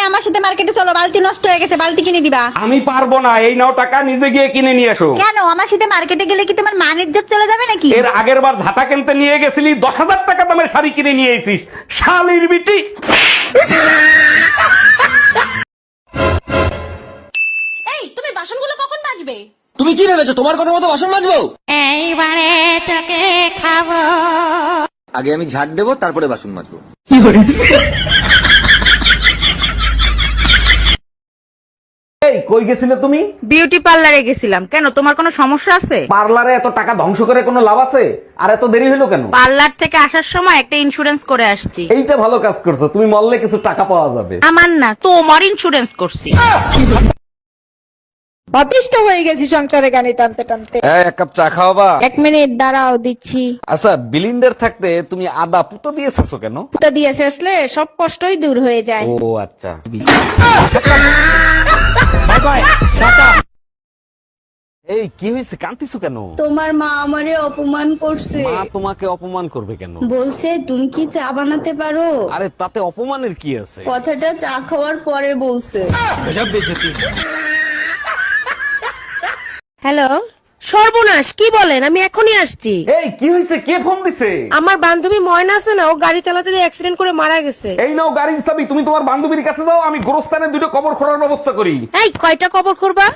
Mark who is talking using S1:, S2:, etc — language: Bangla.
S1: আমার সাথে মার্কেটে চলো, বালতি নষ্ট হয়ে গেছে, বালতি কিনে দিবা।
S2: আমি পারবো না, এই নাও টাকা, নিজে গিয়ে কিনে নিয়ে এসো।
S1: কেন? আমার সাথে মার্কেটে গেলে কি তোমার মান ইজ্জত চলে যাবে নাকি?
S2: এর আগের বার ঝাঁটা কিনতে নিয়ে গেছিলি, 10,000 টাকা দামের শাড়ি কিনে নিয়ে এসিস, শালির বিটি।
S3: এই তুমি বাসনগুলো কখন মাজবে?
S4: তুমি কি ভেবেছো তোমার কথা মতো বাসন মাজবো?
S1: এইবারে তোকে খাবো।
S4: আগে আমি ঝাড় দেবো, তারপরে বাসন মাজবো।
S2: এই কই গেছিলে তুমি?
S5: বিউটি পার্লারে গেছিলাম। কেন, তোমার কোনো সমস্যা আছে?
S2: পার্লারে এত টাকা ধ্বংস করে কোনো লাভ আছে? আর এত দেরি হলো কেন?
S5: পার্লার থেকে আসার সময় একটা ইন্স্যুরেন্স করে আসছি।
S2: এইটা ভালো কাজ করছো, তুমি মরলে কিছু টাকা পাওয়া যাবে।
S5: আমার না, তোমার ইন্স্যুরেন্স করছি।
S6: অতিষ্ঠ হয়ে গেছি সংসারে গানি টানতে টানতে।
S2: এক কাপ চা খাওয়াবা?
S6: 1 মিনিট দাঁড়াও, দিচ্ছি।
S2: আচ্ছা, বিলিন্ডার থাকতে তুমি আদা পুতো দিয়েছো কেন?
S6: তা দিয়ে শেষলে সব কষ্টই দূর হয়ে যায়।
S2: ও আচ্ছা। এই কি হয়েছে, কাঁদতেছো কেন?
S7: তোমার মা আমারে অপমান করছে।
S2: মা তোমাকে অপমান করবে কেন?
S7: বলছে তুমি কি চা বানাতে পারো।
S2: আরে তাতে অপমানের কি আছে?
S7: কথাটা চা খাওয়ার পরে বলছে।
S6: হ্যালো, সর্বনাশ, কি বলেন? আমি এখনই আসছি।
S2: এই কি হয়েছে, কে ফোন দিছে?
S6: আমার বান্ধবী ময়না আছে না, ও গাড়ি চালাতে গিয়ে অ্যাক্সিডেন্ট করে মারা গেছে।
S2: এই নাও গাড়ির চাবি, তুমি তোমার বান্ধবীর কাছে যাও, আমি গোরস্থানে 2টো কবর খোঁড়ার ব্যবস্থা করি।
S6: এই কয়টা কবর করবা?